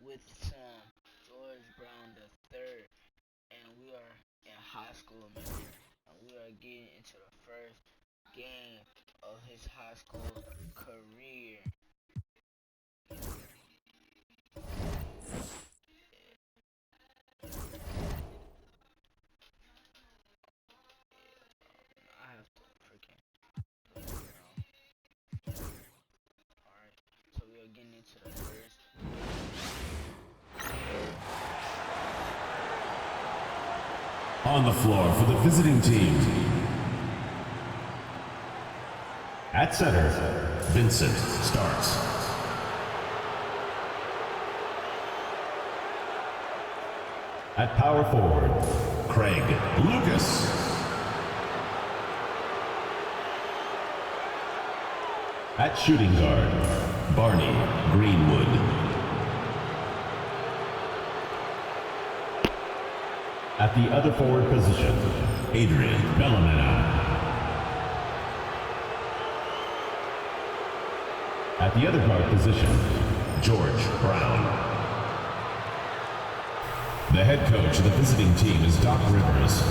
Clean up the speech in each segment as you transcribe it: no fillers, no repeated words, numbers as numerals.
with some George Brown the third, and we are in high school, man. And we are getting into the first game of his high school career. I have to freaking play around. Alright, so we are getting into the first. On the floor for the visiting team. At center, Vincent starts. At power forward, Craig Lucas. At shooting guard, Barney Greenwood. At the other forward position, Adrian Bellamena. At the other guard position, George Brown. The head coach of the visiting team is Doc Rivers.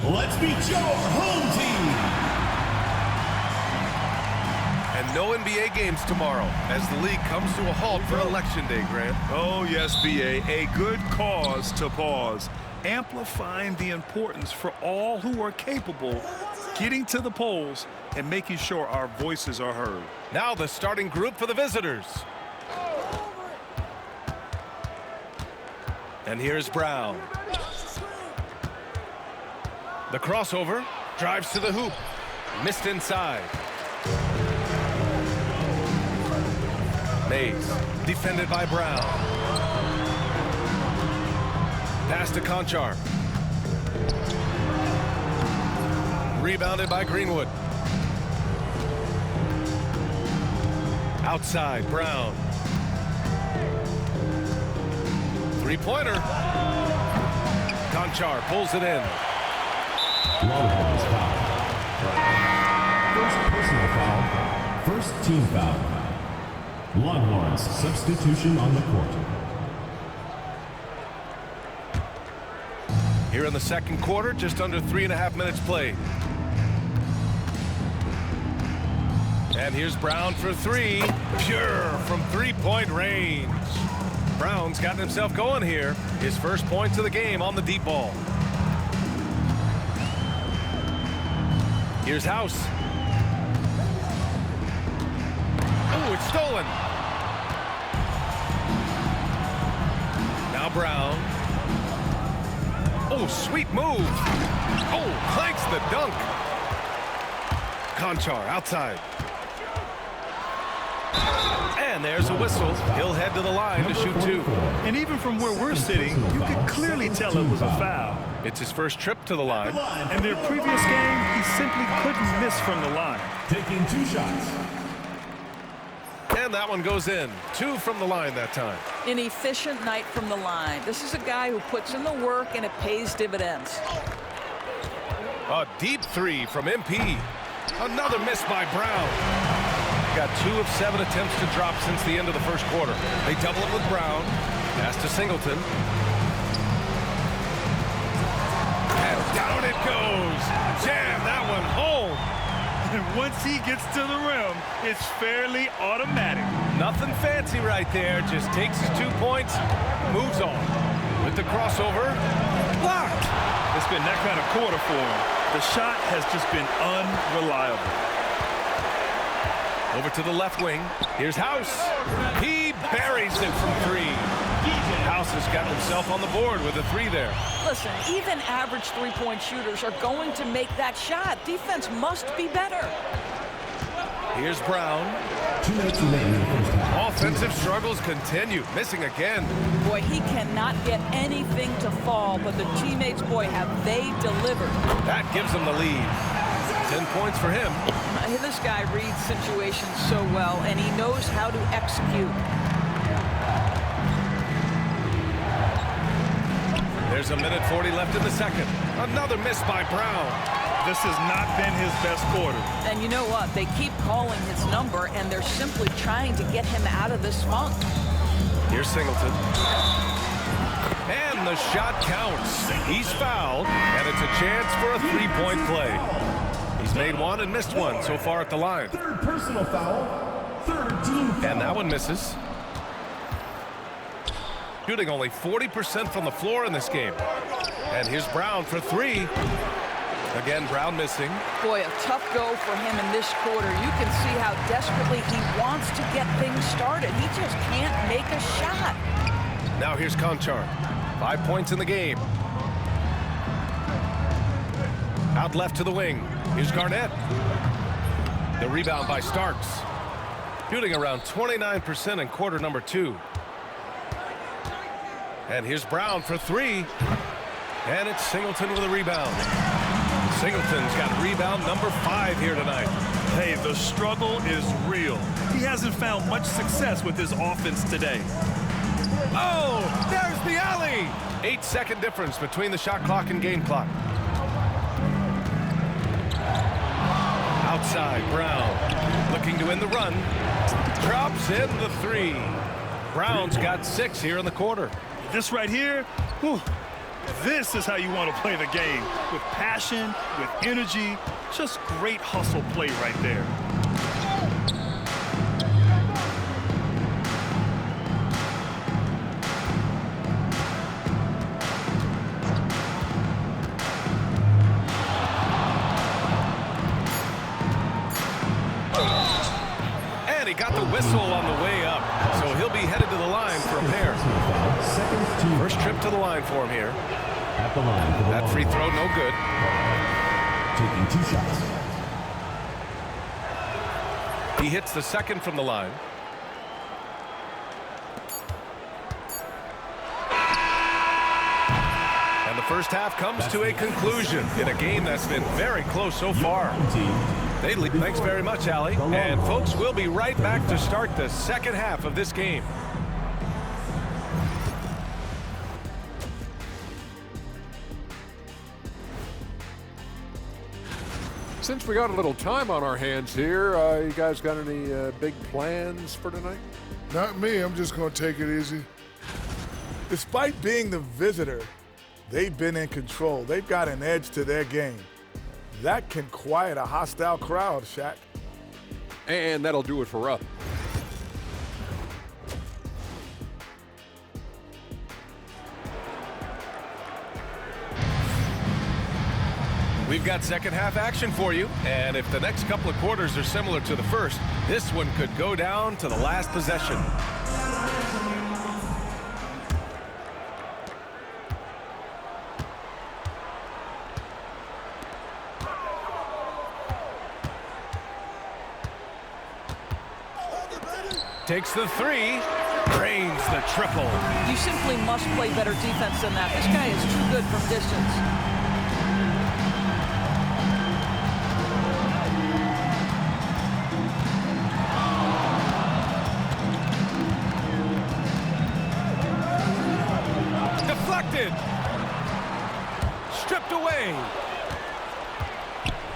Let's meet your home team. And no NBA games tomorrow as the league comes to a halt for Election Day, Grant. Oh, yes, B.A. A good cause to pause, amplifying the importance for all who are capable getting to the polls and making sure our voices are heard. Now the starting group for the visitors. And here's Brown. The crossover, drives to the hoop, missed inside. Mays, defended by Brown. Pass to Conchar. Rebounded by Greenwood. Outside, Brown. Three-pointer. Conchar pulls it in. Longhorns foul. First personal foul. First team foul. Longhorns substitution on the court. Here in the second quarter, just under 3.5 minutes played. And here's Brown for three. Pure from three-point range. Brown's gotten himself going here. His first points of the game on the deep ball. Here's House. Oh, it's stolen. Now Brown. Oh, sweet move. Oh, clanks the dunk. Conchar outside. And there's a whistle. He'll head to the line to shoot two. And even from where we're sitting, you could clearly tell it was a foul. It's his first trip to the line. In their previous game, he simply couldn't miss from the line. Taking two shots. And that one goes in. Two from the line that time. An efficient night from the line. This is a guy who puts in the work and it pays dividends. A deep three from MP. Another miss by Brown. Got 2 of 7 attempts to drop since the end of the first quarter. They double it with Brown. Pass to Singleton. And down it goes. Jam that one home. And once he gets to the rim, it's fairly automatic. Nothing fancy right there. Just takes his 2 points, moves on. With the crossover, blocked. It's been that kind of quarter for him. The shot has just been unreliable. Over to the left wing. Here's House. He buries it from three. House has got himself on the board with a three there. Listen, even average three-point shooters are going to make that shot. Defense must be better. Here's Brown. 2 minutes remaining in the first half. Offensive struggles continue. Missing again. Boy, he cannot get anything to fall, but the teammates, boy, have they delivered. That gives him the lead. 10 points for him. This guy reads situations so well, and he knows how to execute. There's a minute 40 left in the second. Another miss by Brown. This has not been his best quarter. And you know what? They keep calling his number, and they're simply trying to get him out of this funk. Here's Singleton. And the shot counts. He's fouled, and it's a chance for a three-point play. He's made one and missed one so far at the line. Third personal foul. Third team foul. And that one misses. Shooting only 40% from the floor in this game. And here's Brown for three. Again, Brown missing. Boy, a tough go for him in this quarter. You can see how desperately he wants to get things started. He just can't make a shot. Now here's Conchar. 5 points in the game. Out left to the wing. Here's Garnett. The rebound by Starks. Shooting around 29% in quarter number 2. And here's Brown for three. And it's Singleton with a rebound. Singleton's got rebound number 5 here tonight. Hey, the struggle is real. He hasn't found much success with his offense today. Oh, there's the alley. 8-second difference between the shot clock and game clock. Outside, Brown looking to win the run. Drops in the 3. Brown's got 6 here in the quarter. This right here, whew, this is how you want to play the game. With passion, with energy, just great hustle play right there. And he got the whistle on the way up, so he'll be headed to the line for a pair. First trip to the line for him here. At the line for the That free throw, no good. taking 2 shots. He hits the second from the line. And the first half comes to a conclusion in a game that's been very close so far. They lead. Thanks very much, Allie. And folks, we'll be right back to start the second half of this game. Since we got a little time on our hands here, you guys got any big plans for tonight? Not me. I'm just going to take it easy. Despite being the visitor, they've been in control. They've got an edge to their game. That can quiet a hostile crowd, Shaq. And that'll do it for us. We've got second half action for you, and if the next couple of quarters are similar to the first, this one could go down to the last possession. Takes the 3, drains the triple. You simply must play better defense than that. This guy is too good from distance. Deflected. Stripped away.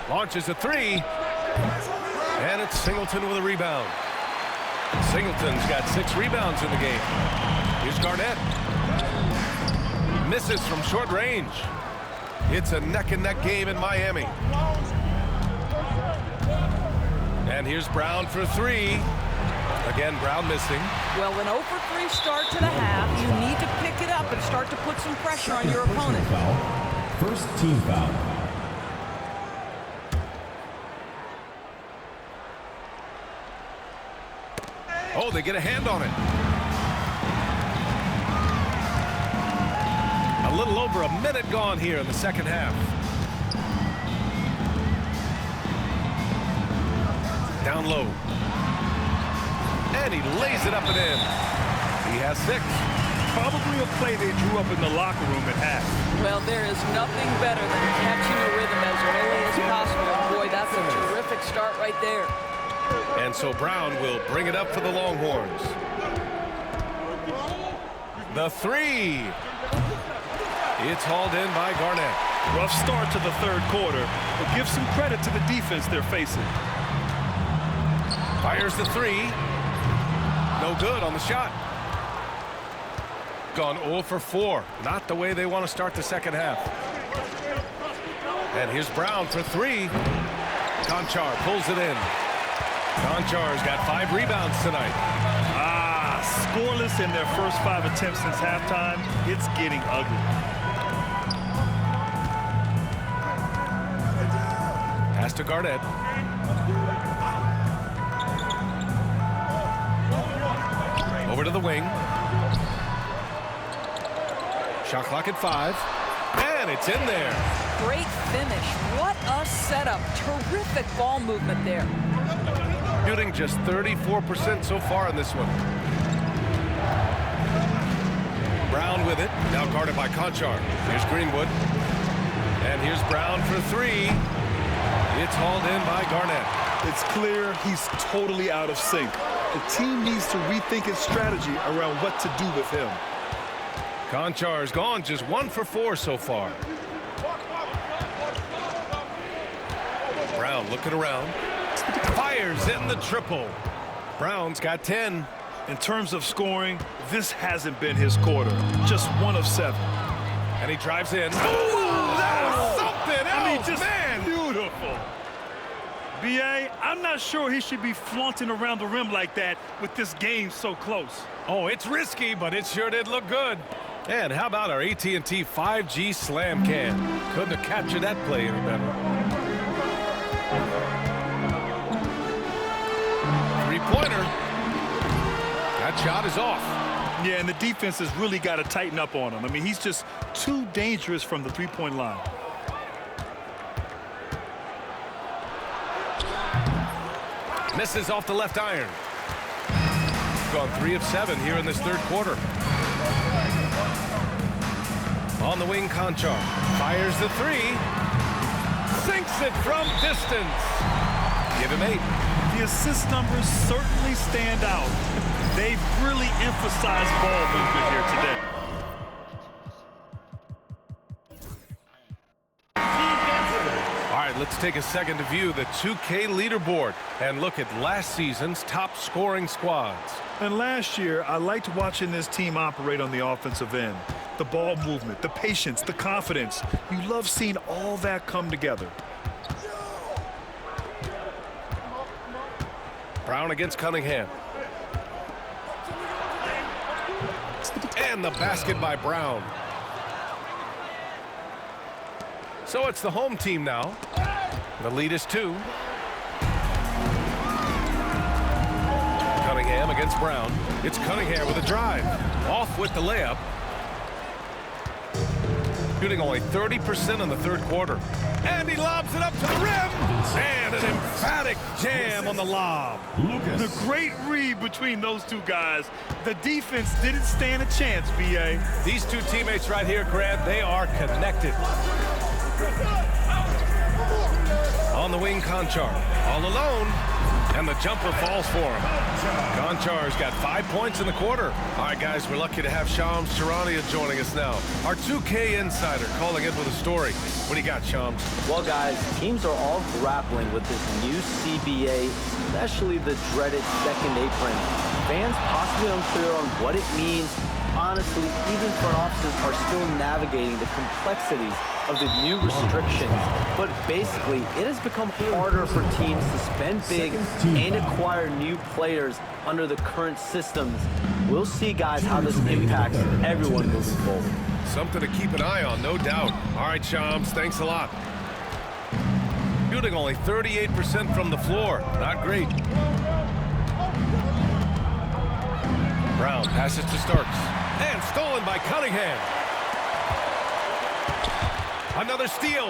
Launches a 3. And it's Singleton with a rebound. Singleton's got 6 rebounds in the game. Here's Garnett. Misses from short range. It's a neck-and-neck game in Miami. And here's Brown for 3. Again, Brown missing. Well, an 0 for 3 start to the half. You need to pick it up and start to put some pressure on your opponent. Foul. First team foul. Oh, they get a hand on it. A little over a minute gone here in the second half. Down low. And he lays it up and in. He has 6. Probably a play they drew up in the locker room at half. Well, there is nothing better than catching a rhythm as early as possible. Boy, that's a terrific start right there. And so Brown will bring it up for the Longhorns. The 3 It's hauled in by Garnett. Rough start to the third quarter, but give some credit to the defense they're facing. Fires the three. No good on the shot. Gone 0 for 4. Not the way they want to start the second half. And here's Brown for 3. Conchar pulls it in. Conchar's got 5 rebounds tonight. Scoreless in their first 5 attempts since halftime. It's getting ugly. Pass to Garnett. Over to the wing. Shot clock at 5. And it's in there. Great finish. What a setup. Terrific ball movement there. Shooting just 34% so far in this one. Brown with it. Now guarded by Conchar. Here's Greenwood. And here's Brown for 3. It's hauled in by Garnett. It's clear he's totally out of sync. The team needs to rethink its strategy around what to do with him. Conchar's gone just 1 for 4 so far. Brown looking around. Fires in the triple. Brown's got 10. In terms of scoring, this hasn't been his quarter. Just 1 of 7. And he drives in. Oh, that was something else, just man. Beautiful. B.A., I'm not sure he should be flaunting around the rim like that with this game so close. Oh, it's risky, but it sure did look good. And how about our AT&T 5G slam can? Couldn't have captured that play any better. Three-pointer. That shot is off. Yeah, and the defense has really got to tighten up on him. I mean, he's just too dangerous from the three-point line. Misses off the left iron. Gone 3 of 7 here in this third quarter. On the wing, Conchar fires the 3. Sinks it from distance. Give him 8. The assist numbers certainly stand out. They've really emphasized ball movement here today. All right, let's take a second to view the 2K leaderboard and look at last season's top scoring squads. And last year, I liked watching this team operate on the offensive end. The ball movement, the patience, the confidence. You love seeing all that come together. Brown against Cunningham. And the basket by Brown. So it's the home team now. The lead is 2. Cunningham against Brown. It's Cunningham with a drive. Off with the layup. Shooting only 30% in the third quarter. And he lobs it up to the rim. And an emphatic jam on the lob. The great read between those two guys. The defense didn't stand a chance, B.A. These two teammates right here, Grant, they are connected. On the wing, Conchar, all alone, and the jumper falls for him. Conchar's got 5 points in the quarter. All right, guys, we're lucky to have Shams Charania joining us now. Our 2K insider calling in with a story. What do you got, Shams? Well, guys, teams are all grappling with this new CBA, especially the dreaded second apron. Fans possibly unclear on what it means. Honestly, even front offices are still navigating the complexities of the new restrictions. But basically, it has become harder for teams to spend big and acquire new players under the current systems. We'll see, guys, how this impacts everyone moving forward. Something to keep an eye on, no doubt. All right, Shams, thanks a lot. Shooting only 38% from the floor. Not great. Brown passes to Starks. And stolen by Cunningham. Another steal.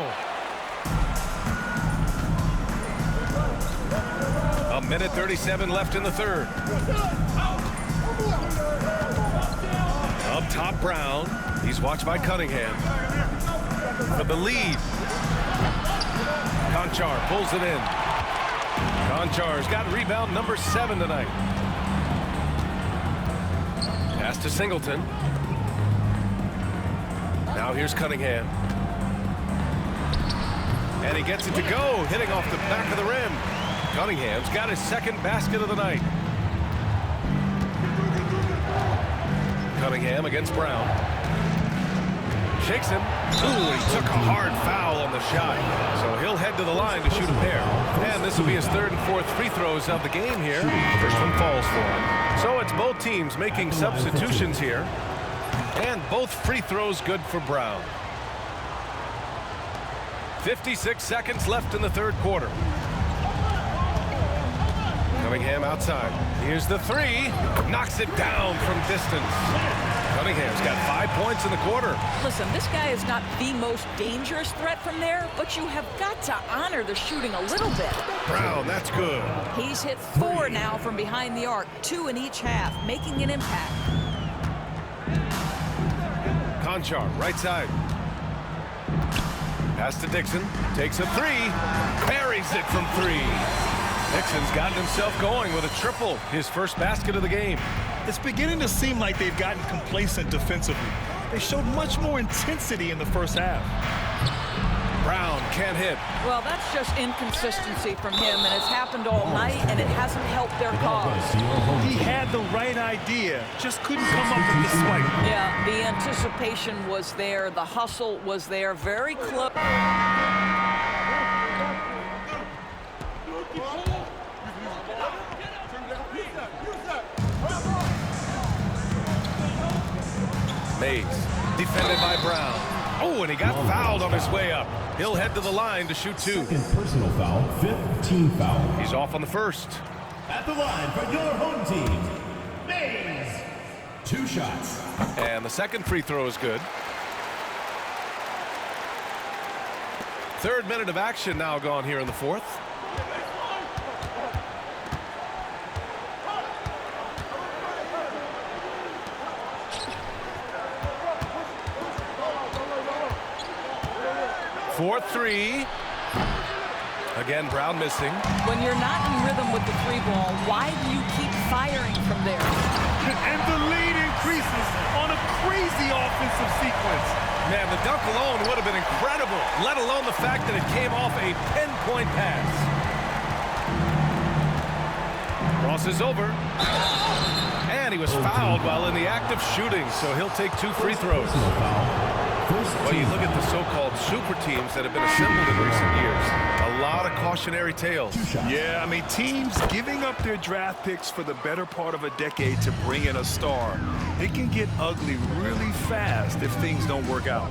A minute 37 left in the third. Up top, Brown. He's watched by Cunningham. For the lead. Conchar pulls it in. Conchar's got rebound number 7 tonight. Pass to Singleton. Now here's Cunningham. And he gets it to go, hitting off the back of the rim. Cunningham's got his second basket of the night. Cunningham against Brown. Shakes him. Ooh, he took a hard foul on the shot. So he'll head to the line to shoot a pair. And this will be his third and fourth free throws of the game here. First one falls for him. So it's both teams making substitutions here. And both free throws good for Brown. 56 seconds left in the third quarter. Cunningham outside. Here's the three. Knocks it down from distance. Cunningham's got 5 points in the quarter. Listen, this guy is not the most dangerous threat from there, but you have got to honor the shooting a little bit. Brown, that's good. He's hit 4 now from behind the arc, 2 in each half, making an impact. Conchar, right side. Pass to Dixon. Takes a three. Buries it from 3. Dixon's gotten himself going with a triple. His first basket of the game. It's beginning to seem like they've gotten complacent defensively. They showed much more intensity in the first half. Brown can't hit. Well, that's just inconsistency from him, and it's happened all night, and it hasn't helped their cause. He had the right idea, just couldn't come up with the swipe. Yeah, the anticipation was there, the hustle was there, very close. Mays, defended by Brown. Oh, and he got fouled on his way up. He'll head to the line to shoot 2. Second personal foul, 5th team foul. He's off on the first. At the line for your home team, Mays. 2 shots. And the second free throw is good. Third minute of action now gone here in the fourth. Fourth three. Again, Brown missing. When you're not in rhythm with the 3-ball, why do you keep firing from there? And the lead increases on a crazy offensive sequence. Man, the dunk alone would have been incredible, let alone the fact that it came off a pinpoint pass. Crosses over. And he was fouled while in the act of shooting, so he'll take 2 free throws. Well, you look at the so-called super teams that have been assembled in recent years. A lot of cautionary tales. Yeah, I mean, teams giving up their draft picks for the better part of a decade to bring in a star. It can get ugly really fast if things don't work out.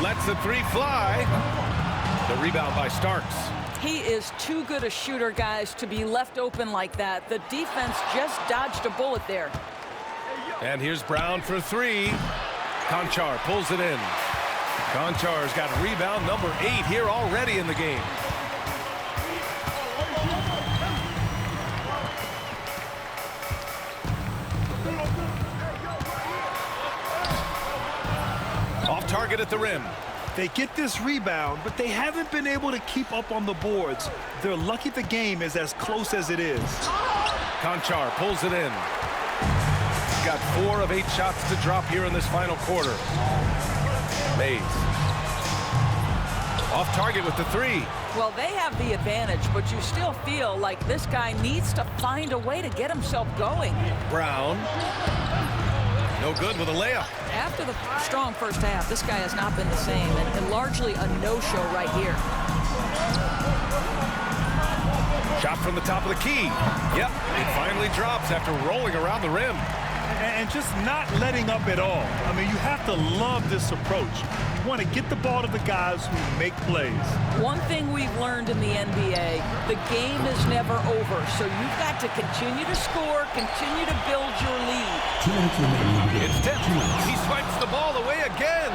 Lets the 3 fly. The rebound by Starks. He is too good a shooter, guys, to be left open like that. The defense just dodged a bullet there. And here's Brown for 3. Conchar pulls it in. Conchar's got rebound number 8 here already in the game. Off target at the rim. They get this rebound, but they haven't been able to keep up on the boards. They're lucky the game is as close as it is. Conchar pulls it in. Got 4 of 8 shots to drop here in this final quarter. Mays. Off target with the 3. Well, they have the advantage, but you still feel like this guy needs to find a way to get himself going. Brown. No good with a layup. After the strong first half, this guy has not been the same, and largely a no-show right here. Shot from the top of the key. Yep, it finally drops after rolling around the rim. And just not letting up at all. I mean, you have to love this approach. You want to get the ball to the guys who make plays. One thing we've learned in the NBA, the game is never over, so you've got to continue to score, continue to build your lead. 2 minutes remaining. It's tipped. He swipes the ball away again.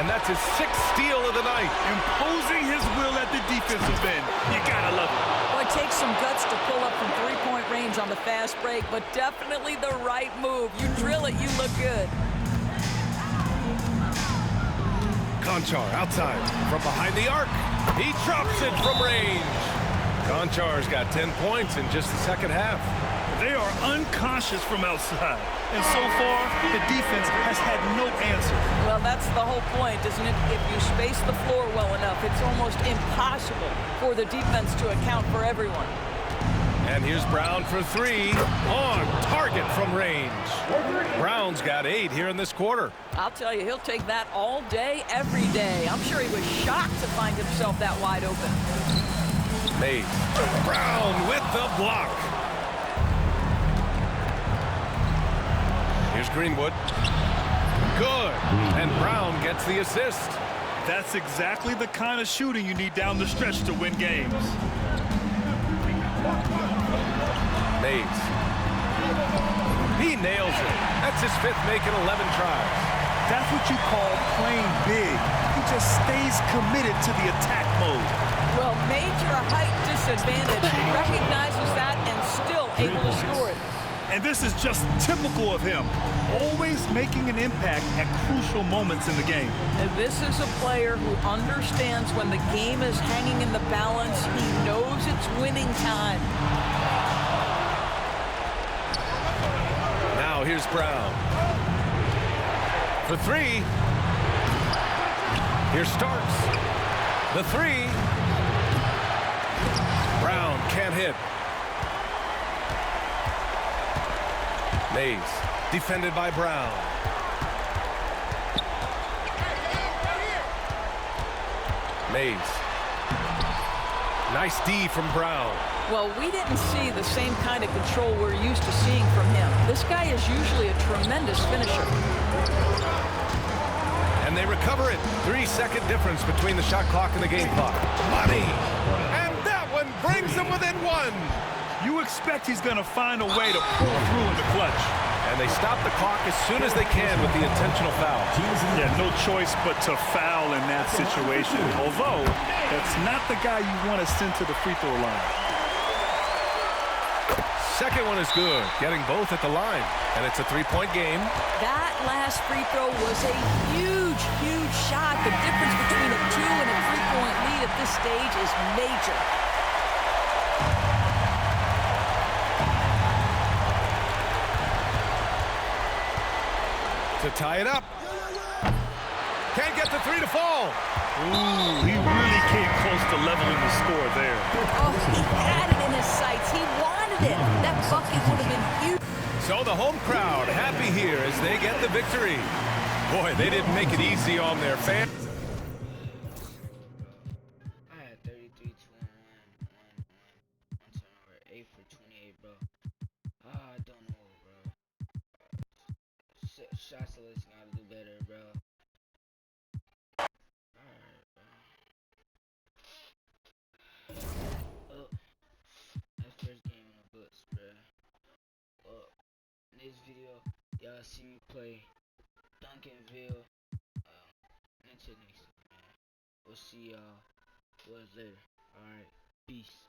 And that's his 6th steal of the night. Imposing his will at the defensive end. You gotta love it. Well, it takes some guts to pull up from 3-point range on the fast break, but definitely the right move. You drill it, you look good. Conchar outside from behind the arc. He drops it from range. Conchar's got 10 points in just the second half. They are unconscious from outside, and so far, the defense has had no answer. Well, that's the whole point, isn't it? If you space the floor well enough, it's almost impossible for the defense to account for everyone. And here's Brown for three. On target from range. Brown's got 8 here in this quarter. I'll tell you, he'll take that all day, every day. I'm sure he was shocked to find himself that wide open. Mays. Brown with the block. Here's Greenwood. Good. And Brown gets the assist. That's exactly the kind of shooting you need down the stretch to win games. Mays. He nails it. That's his 5th make in 11 tries. That's what you call playing big. He just stays committed to the attack mode. Well, major height disadvantage. He recognizes that and still able to score it. And this is just typical of him, always making an impact at crucial moments in the game. And this is a player who understands when the game is hanging in the balance. He knows it's winning time. Now here's Brown. For 3. Here Starks. The 3. Brown can't hit. Mays, defended by Brown. Mays. Nice D from Brown. Well, we didn't see the same kind of control we're used to seeing from him. This guy is usually a tremendous finisher. And they recover it. 3-second difference between the shot clock and the game clock. Money! And that one brings them within 1. You expect he's going to find a way to pull through in the clutch. And they stop the clock as soon as they can with the intentional foul. Yeah, no choice but to foul in that situation. Although, that's not the guy you want to send to the free throw line. Second one is good, getting both at the line. And it's a 3-point game. That last free throw was a huge, huge shot. The difference between a 2 and a 3-point lead at this stage is major. To tie it up. Can't get the 3 to fall. Ooh, he really came close to leveling the score there. Oh, he had it in his sights. He wanted it. That bucket would have been huge. So the home crowd happy here as they get the victory. Boy, they didn't make it easy on their fans. I had 33, 21, 1 turnover, 8 for 28, bro. I don't know, bro. Shot selection gotta do better, bro. Alright, bro. Oh, that's first game in the books, bro. Well, in this video, y'all see me play Duncanville. Until next time, man. We'll see y'all boys later. Alright, peace.